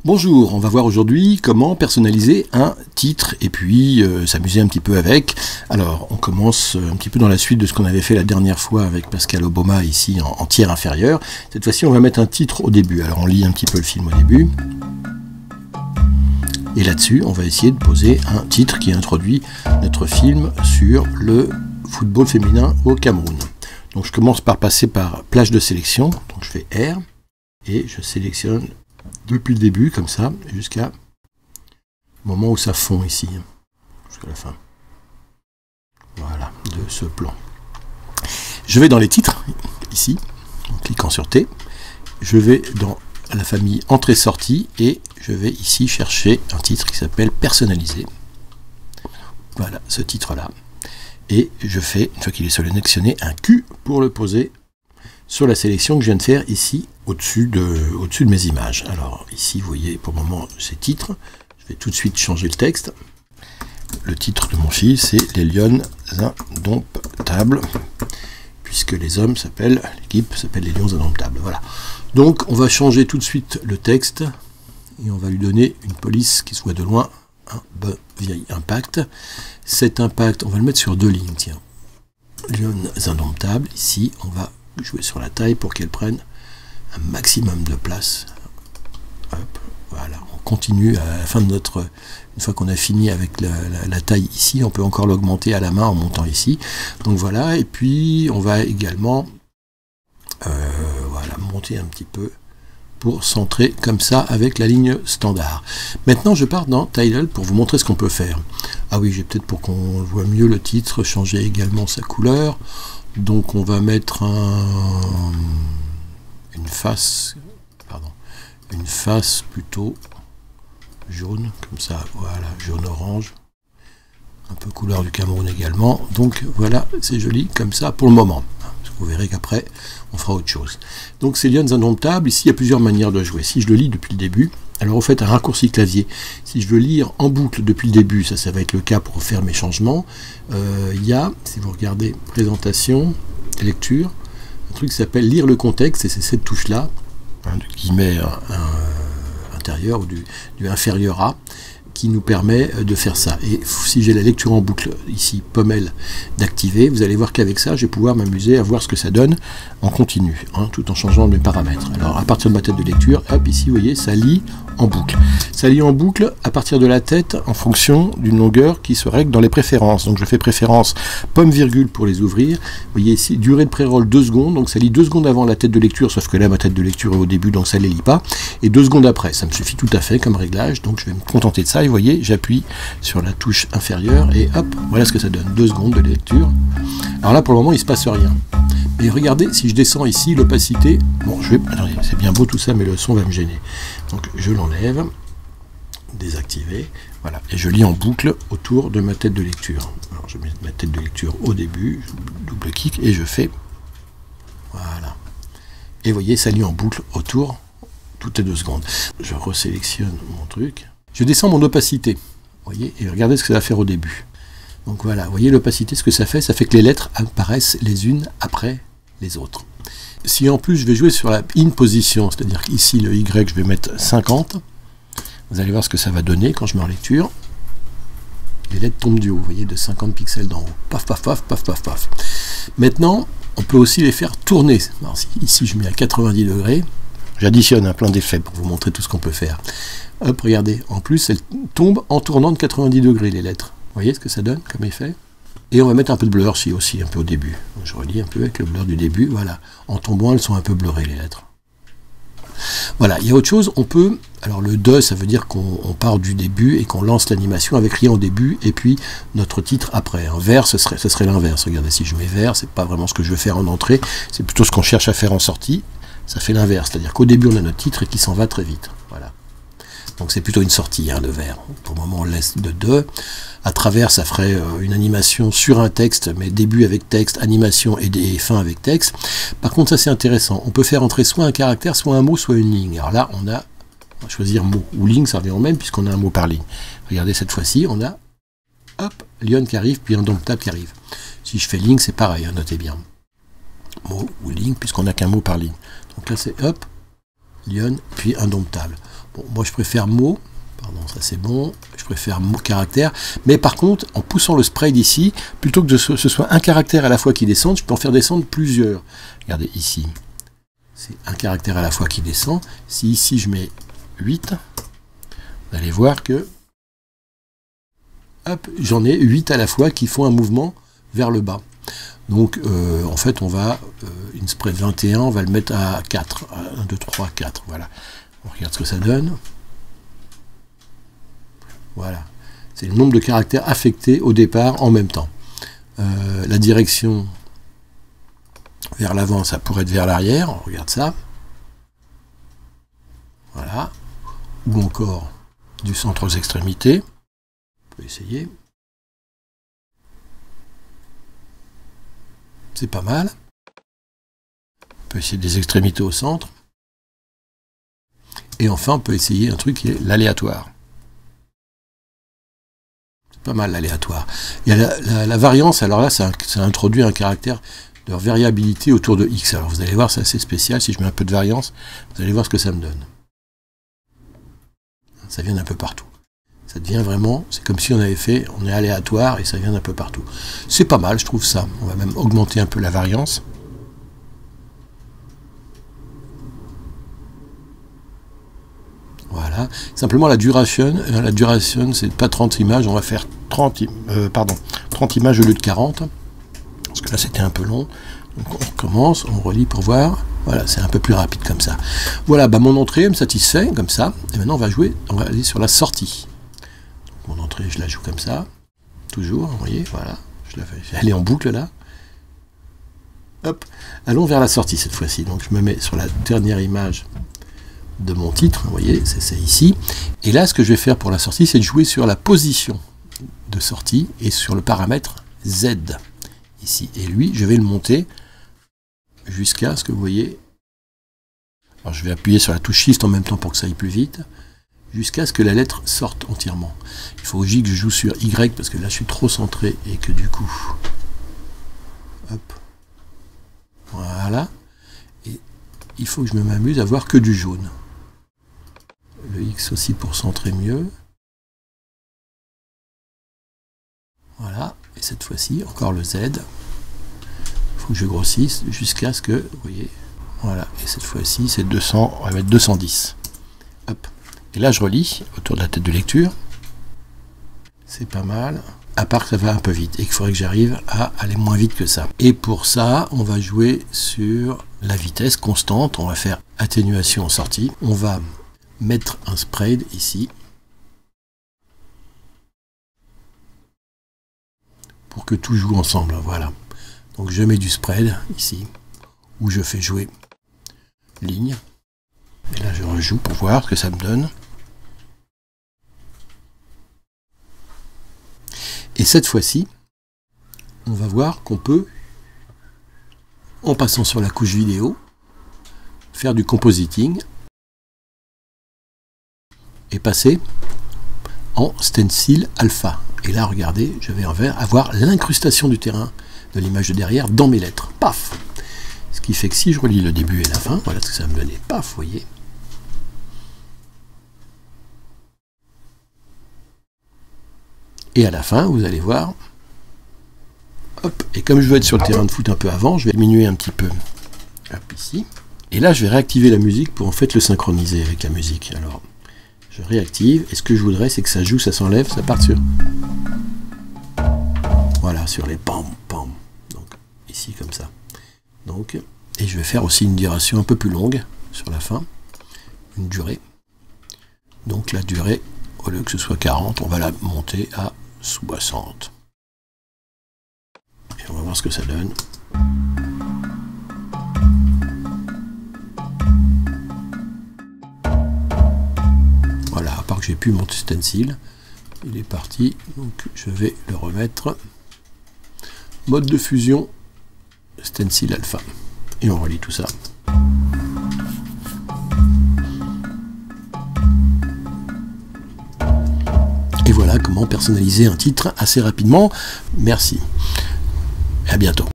Bonjour, on va voir aujourd'hui comment personnaliser un titre et puis s'amuser un petit peu avec. Alors on commence un petit peu dans la suite de ce qu'on avait fait la dernière fois avec Pascal Oboma ici en tiers inférieur. Cette fois-ci on va mettre un titre au début. Alors on lit un petit peu le film au début. Et là-dessus on va essayer de poser un titre qui introduit notre film sur le football féminin au Cameroun. Donc je commence par passer par plage de sélection. Donc je fais R et je sélectionne depuis le début, comme ça, jusqu'à le moment où ça fond ici, jusqu'à la fin. Voilà, de ce plan. Je vais dans les titres, ici, en cliquant sur T. Je vais dans la famille Entrée-Sortie et je vais ici chercher un titre qui s'appelle Personnaliser. Voilà, ce titre-là. Et je fais, une fois qu'il est sélectionné, un Q pour le poser sur la sélection que je viens de faire ici, au-dessus de mes images. Alors ici, vous voyez pour le moment ces titres. Je vais tout de suite changer le texte. Le titre de mon fil, c'est Les Lions Indomptables, puisque les hommes s'appellent, l'équipe s'appelle Les Lions Indomptables. Voilà. Donc on va changer tout de suite le texte et on va lui donner une police qui soit de loin un vieil impact. Cet impact, on va le mettre sur deux lignes. Tiens, Lions Indomptables. Ici, on va jouer sur la taille pour qu'elle prenne un maximum de place. Hop, voilà, on continue à la fin de notre... Une fois qu'on a fini avec la taille ici, on peut encore l'augmenter à la main en montant ici. Donc voilà, et puis on va également voilà, monter un petit peu pour centrer comme ça avec la ligne standard. Maintenant je pars dans Title pour vous montrer ce qu'on peut faire. Ah oui, j'ai peut-être, pour qu'on voit mieux le titre, changer également sa couleur. Donc on va mettre une face plutôt jaune, comme ça, voilà, jaune-orange, un peu couleur du Cameroun également. Donc voilà, c'est joli comme ça pour le moment. Vous verrez qu'après, on fera autre chose. Donc c'est Lions Indomptables. Ici, il y a plusieurs manières de jouer. Si je le lis depuis le début, alors vous faites un raccourci clavier. Si je veux lire en boucle depuis le début, ça va être le cas pour faire mes changements. Il y a, si vous regardez présentation, lecture, un truc qui s'appelle lire le contexte, et c'est cette touche-là, du guillemet intérieur ou du inférieur à, qui nous permet de faire ça. Et si j'ai la lecture en boucle ici, pommelle d'activer, vous allez voir qu'avec ça, je vais pouvoir m'amuser à voir ce que ça donne en continu, hein, tout en changeant mes paramètres. Alors à partir de ma tête de lecture, hop, ici, vous voyez, ça lit en boucle. Ça lit en boucle à partir de la tête en fonction d'une longueur qui se règle dans les préférences. Donc je fais préférence pomme virgule pour les ouvrir. Vous voyez ici, durée de pré-roll 2 secondes, donc ça lit 2 secondes avant la tête de lecture, sauf que là ma tête de lecture est au début, donc ça ne les lit pas. Et 2 secondes après, ça me suffit tout à fait comme réglage, donc je vais me contenter de ça. Et vous voyez, j'appuie sur la touche inférieure et hop, voilà ce que ça donne, 2 secondes de lecture. Alors là pour le moment il ne se passe rien. Mais regardez, si je descends ici, l'opacité, bon, attendez, c'est bien beau tout ça, mais le son va me gêner. Donc je l'enlève, désactiver, voilà, et je lis en boucle autour de ma tête de lecture. Alors je mets ma tête de lecture au début, double clic, et je fais, voilà. Et vous voyez, ça lit en boucle autour, toutes les 2 secondes. Je resélectionne mon truc, je descends mon opacité, vous voyez, et regardez ce que ça va faire au début. Donc voilà, vous voyez l'opacité, ce que ça fait que les lettres apparaissent les unes après les autres. Si en plus je vais jouer sur la in position, c'est-à-dire qu'ici le Y je vais mettre 50, vous allez voir ce que ça va donner quand je mets en lecture. Les lettres tombent du haut, vous voyez, de 50 pixels d'en haut. Paf, paf, paf, paf, paf, paf. Maintenant, on peut aussi les faire tourner. Alors, ici je mets à 90 degrés, j'additionne un plein d'effets pour vous montrer tout ce qu'on peut faire. Hop, regardez, en plus elles tombent en tournant de 90 degrés les lettres. Vous voyez ce que ça donne comme effet? Et on va mettre un peu de blur aussi, un peu au début. Je relis un peu avec le blur du début, voilà. En tombant, elles sont un peu blurrées, les lettres. Voilà, il y a autre chose, on peut... Alors le de, ça veut dire qu'on part du début et qu'on lance l'animation avec rien au début, et puis notre titre après. Un vers, ce serait l'inverse. Regardez, si je mets vers, c'est pas vraiment ce que je veux faire en entrée, c'est plutôt ce qu'on cherche à faire en sortie. Ça fait l'inverse, c'est-à-dire qu'au début, on a notre titre et qui s'en va très vite. Voilà. Donc c'est plutôt une sortie, hein, le vers. Pour le moment, on laisse de. À travers, ça ferait une animation sur un texte, mais début avec texte, animation et fin avec texte. Par contre, ça c'est intéressant. On peut faire entrer soit un caractère, soit un mot, soit une ligne. Alors là, on va choisir mot ou ligne, ça revient au même, puisqu'on a un mot par ligne. Regardez, cette fois-ci, on a, hop, Lion qui arrive, puis Indomptable qui arrive. Si je fais ligne, c'est pareil, hein, notez bien. Mot ou ligne, puisqu'on n'a qu'un mot par ligne. Donc là, c'est hop, Lion, puis Indomptable. Bon, moi je préfère mots, pardon, ça c'est bon, je préfère mot caractère, mais par contre, en poussant le sprite ici, plutôt que ce soit un caractère à la fois qui descende, je peux en faire descendre plusieurs. Regardez ici, c'est un caractère à la fois qui descend. Si ici je mets 8, vous allez voir que hop, j'en ai 8 à la fois qui font un mouvement vers le bas. Donc en fait on va, une spread 21, on va le mettre à 4, 1, 2, 3, 4, voilà. On regarde ce que ça donne. Voilà, c'est le nombre de caractères affectés au départ en même temps. La direction vers l'avant, ça pourrait être vers l'arrière, on regarde ça. Voilà, ou encore du centre aux extrémités. On peut essayer. C'est pas mal. On peut essayer des extrémités au centre. Et enfin, on peut essayer un truc qui est l'aléatoire. C'est pas mal l'aléatoire. Il y a la variance, alors là, ça introduit un caractère de variabilité autour de X. Alors vous allez voir, c'est assez spécial. Si je mets un peu de variance, vous allez voir ce que ça me donne. Ça vient d'un peu partout. Ça devient vraiment, c'est comme si on avait fait, on est aléatoire et ça vient d'un peu partout. C'est pas mal, je trouve ça. On va même augmenter un peu la variance. Voilà. Simplement la duration c'est pas 30 images, on va faire 30 images au lieu de 40. Parce que là c'était un peu long. Donc on recommence, on relit pour voir. Voilà, c'est un peu plus rapide comme ça. Voilà, bah mon entrée me satisfait comme ça. Et maintenant on va aller sur la sortie. Mon entrée, je la joue comme ça, toujours, vous voyez, voilà, elle est en boucle là. Hop, allons vers la sortie cette fois-ci. Donc je me mets sur la dernière image de mon titre, vous voyez, c'est ici. Et là, ce que je vais faire pour la sortie, c'est de jouer sur la position de sortie et sur le paramètre Z, ici. Et lui, je vais le monter jusqu'à ce que vous voyez. Alors je vais appuyer sur la touche Shift en même temps pour que ça aille plus vite. Jusqu'à ce que la lettre sorte entièrement. Il faut aussi que je joue sur Y parce que là je suis trop centré et que du coup, hop, voilà, et il faut que je m'amuse à voir que du jaune. Le X aussi pour centrer mieux. Voilà, et cette fois-ci encore le Z. Il faut que je grossisse jusqu'à ce que, vous voyez, voilà, et cette fois-ci c'est 200, on va mettre 210. Hop. Et là, je relis autour de la tête de lecture. C'est pas mal. À part que ça va un peu vite et qu'il faudrait que j'arrive à aller moins vite que ça. Et pour ça, on va jouer sur la vitesse constante. On va faire atténuation en sortie. On va mettre un spread ici. Pour que tout joue ensemble. Voilà. Donc je mets du spread ici. Où je fais jouer ligne. Et là, je rejoue pour voir ce que ça me donne. Et cette fois-ci, on va voir qu'on peut, en passant sur la couche vidéo, faire du compositing et passer en stencil alpha. Et là, regardez, je vais avoir l'incrustation du terrain de l'image de derrière dans mes lettres. Paf! Ce qui fait que si je relis le début et la fin, voilà ce que ça me donnait. Paf, vous voyez. Et à la fin, vous allez voir, hop, et comme je veux être sur le terrain de foot un peu avant, je vais diminuer un petit peu, hop, ici. Et là, je vais réactiver la musique pour en fait le synchroniser avec la musique. Alors, je réactive, et ce que je voudrais, c'est que ça joue, ça s'enlève, ça part sur... Voilà, sur les pam, pam. Donc, ici, comme ça. Donc, et je vais faire aussi une duration un peu plus longue sur la fin, une durée. Donc la durée, au lieu que ce soit 40, on va la monter à 60. Et on va voir ce que ça donne. Voilà, à part que j'ai pu mon stencil, il est parti, donc je vais le remettre. Mode de fusion, stencil alpha. Et on relie tout ça. Et voilà comment personnaliser un titre assez rapidement. Merci. Et à bientôt.